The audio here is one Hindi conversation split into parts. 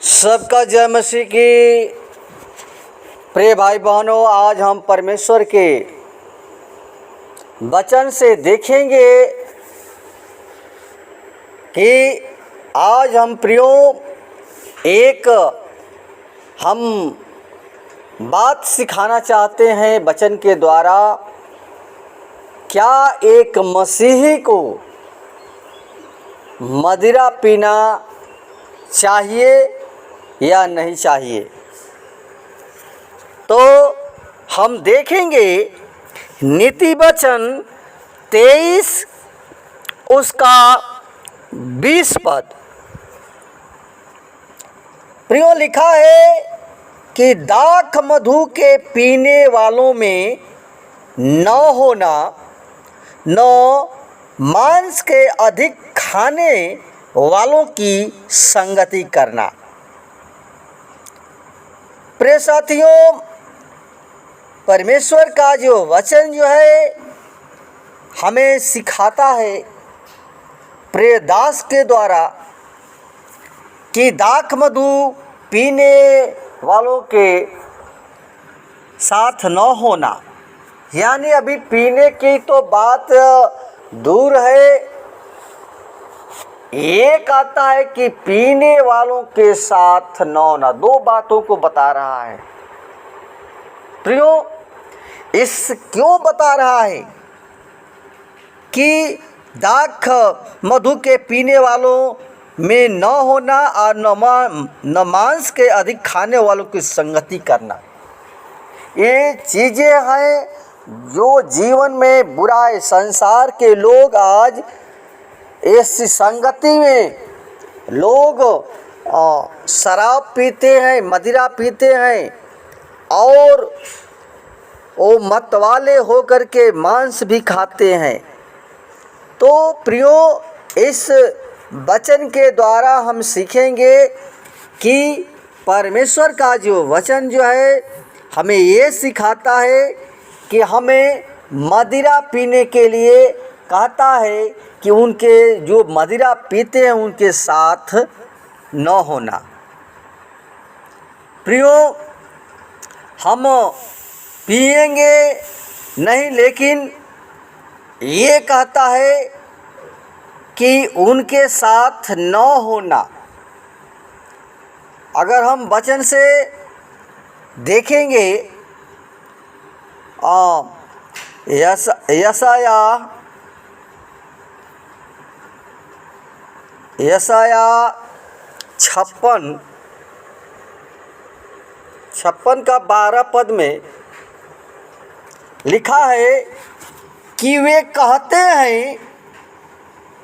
सबका जय मसीह की। प्रिय भाई बहनों, आज हम परमेश्वर के वचन से देखेंगे कि आज हम प्रियो एक हम बात सिखाना चाहते हैं वचन के द्वारा। क्या एक मसीही को मदिरा पीना चाहिए या नहीं चाहिए? तो हम देखेंगे नीति वचन 23 उसका 20 पद। प्रियो लिखा है कि दाख मधु के पीने वालों में न होना, न मांस के अधिक खाने वालों की संगति करना। प्रिय साथियों, परमेश्वर का जो वचन जो है हमें सिखाता है प्रिय दास के द्वारा कि दाख मधु पीने वालों के साथ न होना, यानी अभी पीने की तो बात दूर है। एक आता है कि पीने वालों के साथ न होना। दो बातों को बता रहा है। प्रियो, इस क्यों बता रहा है कि दाख मधु के पीने वालों में न होना और न मांस के अधिक खाने वालों की संगति करना। ये चीज़ें हैं जो जीवन में बुरा है। संसार के लोग आज इस संगति में लोग शराब पीते हैं, मदिरा पीते हैं और वो मतवाले होकर के मांस भी खाते हैं। तो प्रियो, इस वचन के द्वारा हम सीखेंगे कि परमेश्वर का जो वचन जो है हमें ये सिखाता है कि हमें मदिरा पीने के लिए कहता है कि उनके जो मदिरा पीते हैं उनके साथ न होना। प्रियो, हम पिएंगे नहीं, लेकिन ये कहता है कि उनके साथ न होना। अगर हम वचन से देखेंगे यशाया 56 का 12 पद में लिखा है कि वे कहते हैं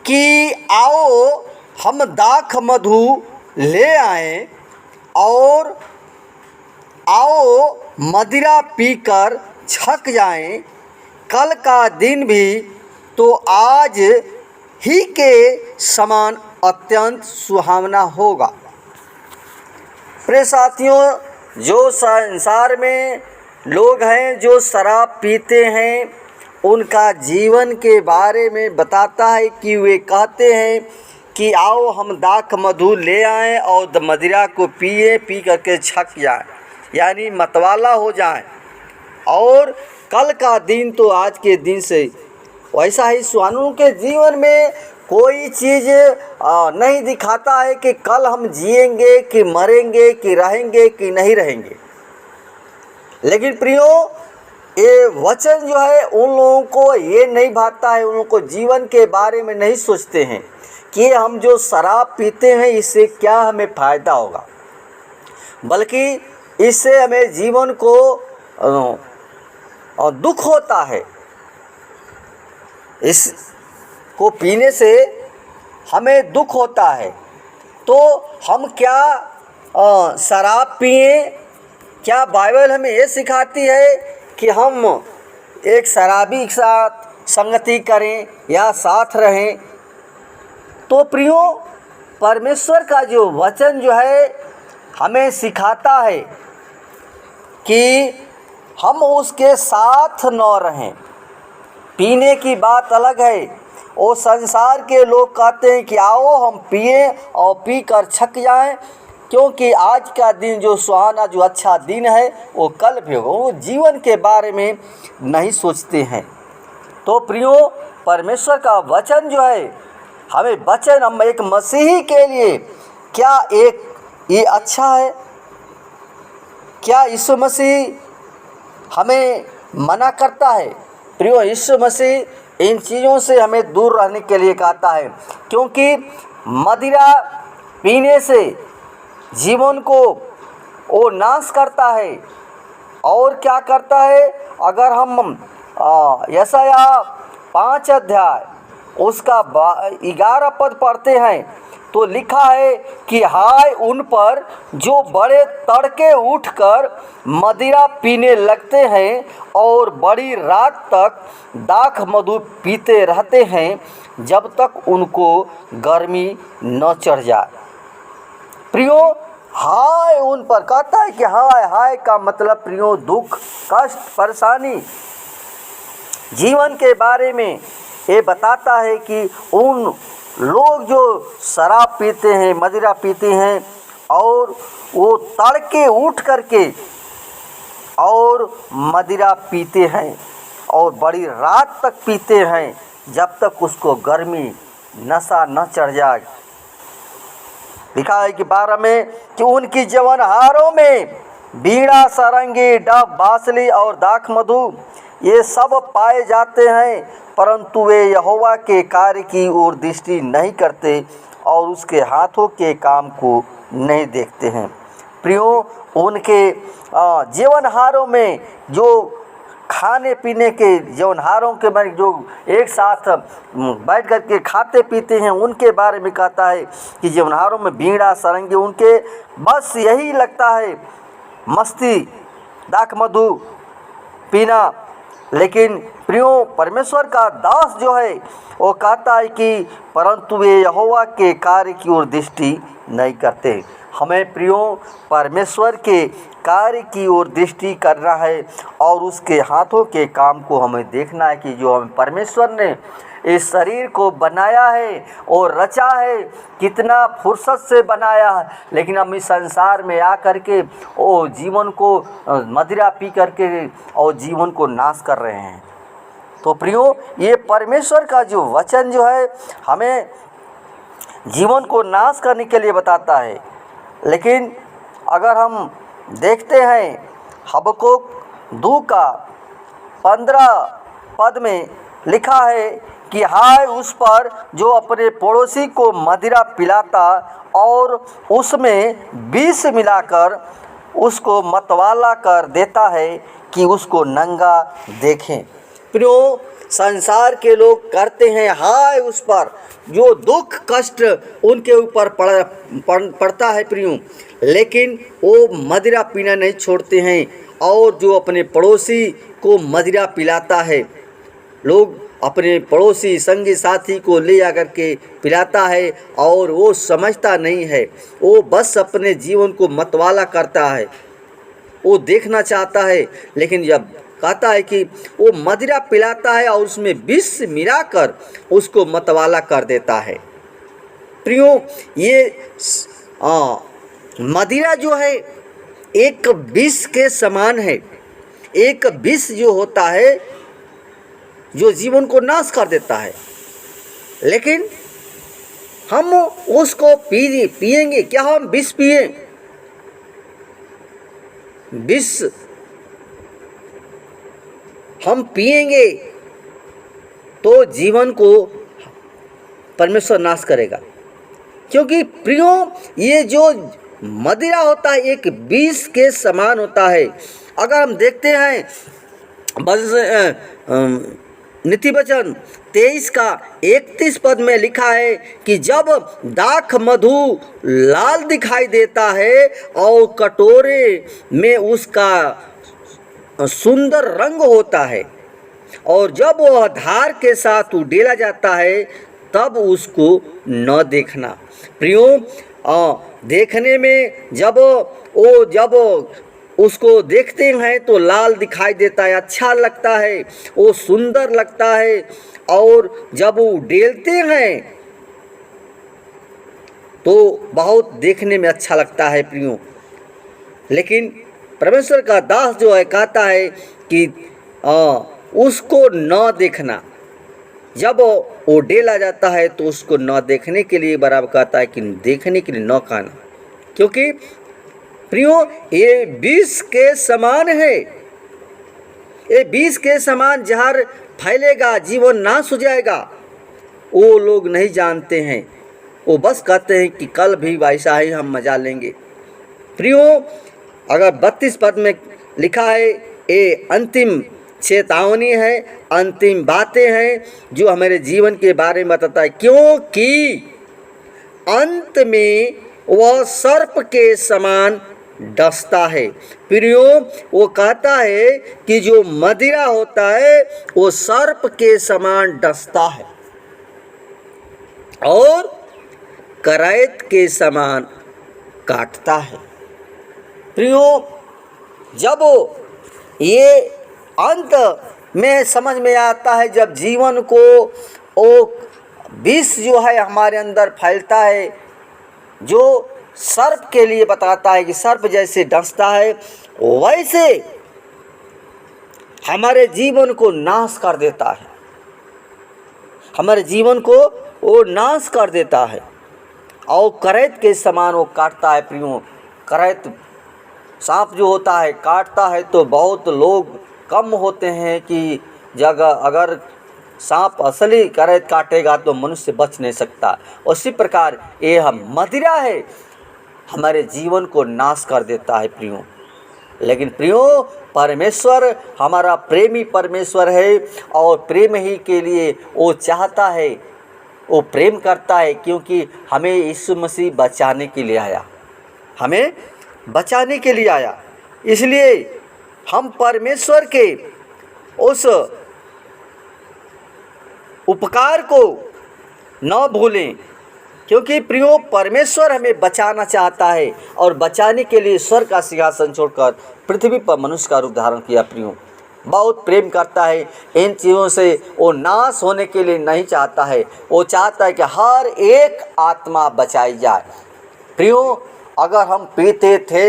कि आओ हम दाख मधु ले आएं और आओ मदिरा पीकर छक जाएं, कल का दिन भी तो आज ही के समान अत्यंत सुहावना होगा। प्रिय साथियों, जो संसार में लोग हैं जो शराब पीते हैं, उनका जीवन के बारे में बताता है कि वे कहते हैं कि आओ हम दाख मधु ले आएं और मदिरा को पिए, पी करके छक जाएं, यानी मतवाला हो जाएं, और कल का दिन तो आज के दिन से वैसा ही सुहावना। के जीवन में कोई चीज़ नहीं दिखाता है कि कल हम जिएंगे कि मरेंगे कि रहेंगे कि नहीं रहेंगे। लेकिन प्रियो, ये वचन जो है उन लोगों को ये नहीं भाता है, उन लोगों को जीवन के बारे में नहीं सोचते हैं कि हम जो शराब पीते हैं इससे क्या हमें फ़ायदा होगा, बल्कि इससे हमें जीवन को दुख होता है। इसको पीने से हमें दुख होता है। तो हम क्या शराब पिए? क्या बाइबल हमें ये सिखाती है कि हम एक शराबी के साथ संगति करें या साथ रहें? तो प्रियो, परमेश्वर का जो वचन जो है हमें सिखाता है कि हम उसके साथ न रहें। पीने की बात अलग है, वो संसार के लोग कहते हैं कि आओ हम पिए और पी कर छक जाएं, क्योंकि आज का दिन जो सुहाना, जो अच्छा दिन है, वो कल भी होगा। वो जीवन के बारे में नहीं सोचते हैं। तो प्रियो, परमेश्वर का वचन जो है, हमें वचन, हम एक मसीही के लिए क्या एक ये अच्छा है? क्या यीशु मसीह हमें मना करता है? प्रियो, यीशु मसीह इन चीज़ों से हमें दूर रहने के लिए कहता है, क्योंकि मदिरा पीने से जीवन को वो नाश करता है। और क्या करता है? अगर हम यशाया 5 अध्याय उसका 11 पद पढ़ते हैं तो लिखा है कि हाय उन पर जो बड़े तड़के उठकर मदिरा पीने लगते हैं और बड़ी रात तक दाख मधु पीते रहते हैं, जब तक उनको गर्मी न चढ़ जाए। प्रियो, हाय उन पर कहता है कि हाय, हाय का मतलब प्रियो दुख, कष्ट, परेशानी, जीवन के बारे में ये बताता है कि उन लोग जो शराब पीते हैं, मदिरा पीते हैं और वो तड़के उठ करके और मदिरा पीते हैं और बड़ी रात तक पीते हैं, जब तक उसको गर्मी, नशा न चढ़ जाए। लिखा है कि 12 में कि उनकी जवनहारों में बीड़ा, सारंगी, डफ, बांसुरी और दाख मधु ये सब पाए जाते हैं, परंतु वे यहोवा के कार्य की ओर दृष्टि नहीं करते और उसके हाथों के काम को नहीं देखते हैं। प्रियो, उनके जीवनहारों में जो खाने पीने के जीवनहारों के में जो एक साथ बैठ कर के खाते पीते हैं, उनके बारे में कहता है कि जीवनहारों में बीड़ा, सारंगी, उनके बस यही लगता है मस्ती, दाख मधु पीना। लेकिन प्रियो, परमेश्वर का दास जो है वो कहता है कि परंतु वे यहोवा के कार्य की ओर दृष्टि नहीं करते। हमें प्रियो परमेश्वर के कार्य की ओर दृष्टि करना है और उसके हाथों के काम को हमें देखना है कि जो हमें परमेश्वर ने इस शरीर को बनाया है और रचा है, कितना फुर्सत से बनाया है, लेकिन हम इस संसार में आ करके वो जीवन को मदिरा पी करके और जीवन को नाश कर रहे हैं। तो प्रियो, ये परमेश्वर का जो वचन जो है हमें जीवन को नाश करने के लिए बताता है। लेकिन अगर हम देखते हैं हबक्कुक 2 का 15 पद में लिखा है कि हाय उस पर जो अपने पड़ोसी को मदिरा पिलाता और उसमें विष मिलाकर उसको मतवाला कर देता है कि उसको नंगा देखें। प्रियो, संसार के लोग करते हैं हाय उस पर जो दुख कष्ट उनके ऊपर पड़ता है प्रियो, लेकिन वो मदिरा पीना नहीं छोड़ते हैं। और जो अपने पड़ोसी को मदिरा पिलाता है, लोग अपने पड़ोसी संगी साथी को ले आकर के पिलाता है और वो समझता नहीं है, वो बस अपने जीवन को मतवाला करता है, वो देखना चाहता है। लेकिन जब कहता है कि वो मदिरा पिलाता है और उसमें विष मिलाकर उसको मतवाला कर देता है। प्रियो, ये मदिरा जो है एक विष के समान है। एक विष जो होता है जो जीवन को नाश कर देता है, लेकिन हम उसको पिएंगे क्या? हम विष पिए? विष हम पिएंगे तो जीवन को परमेश्वर नाश करेगा। क्योंककि प्रियो, ये जो मदिरा होता है एक विष के समान होता है। अगर हम देखते हैं नीति वचन 23 का 31 पद में लिखा है कि जब दाख मधु लाल दिखाई देता है और कटोरे में उसका सुंदर रंग होता है और जब वह धार के साथ उडेला जाता है, तब उसको न देखना। प्रियो, देखने में जब उसको देखते हैं तो लाल दिखाई देता है, अच्छा लगता है, वो सुंदर लगता है। और जब वो उडेलते हैं तो बहुत देखने में अच्छा लगता है प्रियो, लेकिन परमेश्वर का दास जो है कहता है कि उसको न देखना। जब वो डेला जाता है तो उसको न देखने के लिए बराबर कहता है कि देखने के लिए न खाना, क्योंकि प्रियो ये विष के समान है। ये विष के समान जहर फैलेगा, जीवन नाश हो जाएगा। वो लोग नहीं जानते हैं, वो बस कहते हैं कि कल भी वैसा ही हम मजा लेंगे। प्रियो अगर 32 पद में लिखा है, ये अंतिम चेतावनी है, अंतिम बातें हैं जो हमारे जीवन के बारे में बताता है, क्योंकि अंत में वह सर्प के समान डसता है। प्रियो वो कहता है कि जो मदिरा होता है वो सर्प के समान डसता है और करायत के समान काटता है। प्रियो जब ये अंत में समझ में आता है, जब जीवन को वो विष जो है हमारे अंदर फैलता है, जो सर्प के लिए बताता है कि सर्प जैसे डसता है, वैसे हमारे जीवन को नाश कर देता है, हमारे जीवन को वो नाश कर देता है और करैत के समान वो काटता है। प्रियो करैत सांप जो होता है काटता है तो बहुत लोग कम होते हैं कि जगह अगर सांप असली करैत काटेगा तो मनुष्य बच नहीं सकता। उसी प्रकार ये हम मदिरा है, हमारे जीवन को नाश कर देता है प्रियो। लेकिन प्रियो परमेश्वर हमारा प्रेमी परमेश्वर है और प्रेम ही के लिए वो चाहता है, वो प्रेम करता है, क्योंकि हमें यीशु मसीह बचाने के लिए आया, हमें बचाने के लिए आया। इसलिए हम परमेश्वर के उस उपकार को न भूलें, क्योंकि प्रियो परमेश्वर हमें बचाना चाहता है और बचाने के लिए स्वर्ग का सिंहासन छोड़कर पृथ्वी पर मनुष्य का रूप धारण किया। प्रियो बहुत प्रेम करता है, इन चीज़ों से वो नाश होने के लिए नहीं चाहता है, वो चाहता है कि हर एक आत्मा बचाई जाए। प्रियो अगर हम पीते थे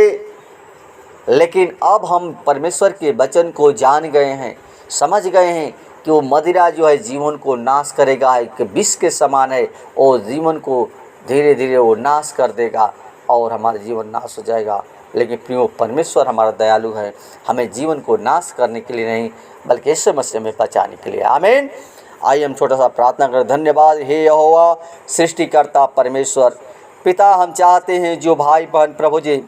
लेकिन अब हम परमेश्वर के वचन को जान गए हैं, समझ गए हैं कि वो मदिरा जो है जीवन को नाश करेगा, एक विष के समान है, और जीवन को धीरे धीरे वो नाश कर देगा और हमारा जीवन नाश हो जाएगा। लेकिन प्रियो परमेश्वर हमारा दयालु है, हमें जीवन को नाश करने के लिए नहीं बल्कि यीशु मसीह में बचाने के लिए। आमीन। आइए हम छोटा सा प्रार्थना करें। धन्यवाद हे यहोवा सृष्टिकर्ता परमेश्वर पिता, हम चाहते हैं जो भाई बहन प्रभु जी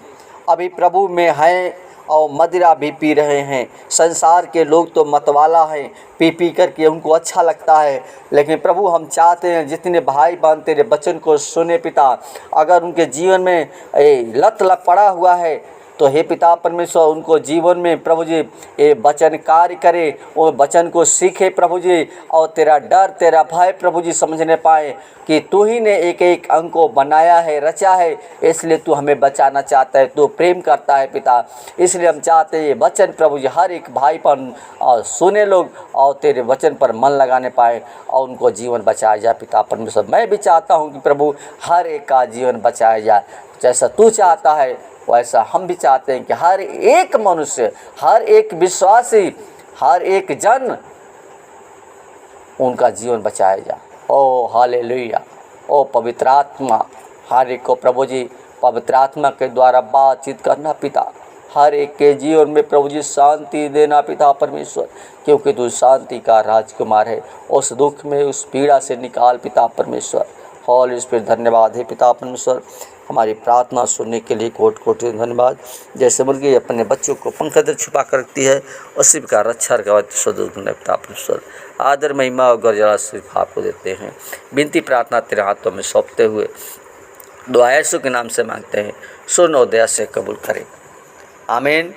अभी प्रभु में हैं और मदिरा भी पी रहे हैं। संसार के लोग तो मतवाला हैं, पी पी करके उनको अच्छा लगता है, लेकिन प्रभु हम चाहते हैं जितने भाई बहन तेरे वचन को सुने पिता, अगर उनके जीवन में लत पड़ा हुआ है तो हे पिता परमेश्वर उनको जीवन में प्रभु जी ये वचन कार्य करे, वो वचन को सीखे प्रभु जी, और तेरा डर तेरा भय प्रभु जी समझने पाए कि तू ही ने एक एक अंग को बनाया है, रचा है, इसलिए तू हमें बचाना चाहता है, तू प्रेम करता है पिता। इसलिए हम चाहते हैं ये वचन प्रभु जी हर एक भाई पर सुने लोग और तेरे वचन पर मन लगाने पाए और उनको जीवन बचाया जाए पिता परमेश्वर। मैं भी चाहता हूँ कि प्रभु हर एक का जीवन बचाया जाए, जैसा तू चाहता है वैसा हम भी चाहते हैं कि हर एक मनुष्य, हर एक विश्वासी, हर एक जन उनका जीवन बचाया जाए। ओ हालेलुया। ओ पवित्र आत्मा हर एक को प्रभु जी पवित्र आत्मा के द्वारा बातचीत करना पिता, हर एक के जीवन में प्रभु जी शांति देना पिता परमेश्वर, क्योंकि तू शांति का राजकुमार है। उस दुख में उस पीड़ा से निकाल पिता परमेश्वर। हॉली स्पिरिट धन्यवाद है पिता परमेश्वर, हमारी प्रार्थना सुनने के लिए कोटि कोटि धन्यवाद। जैसे मुर्गी अपने बच्चों को पंख अंदर छुपा कर रखती है, उसी प्रकार रक्षा पिता परमेश्वर आदर महिमा और गर्जना सिर्फ आपको देते हैं। विनती प्रार्थना तेरे हाथों में सौंपते हुए दुआ यीशु के नाम से मांगते हैं, सुन और दया से कबूल करें। आमीन।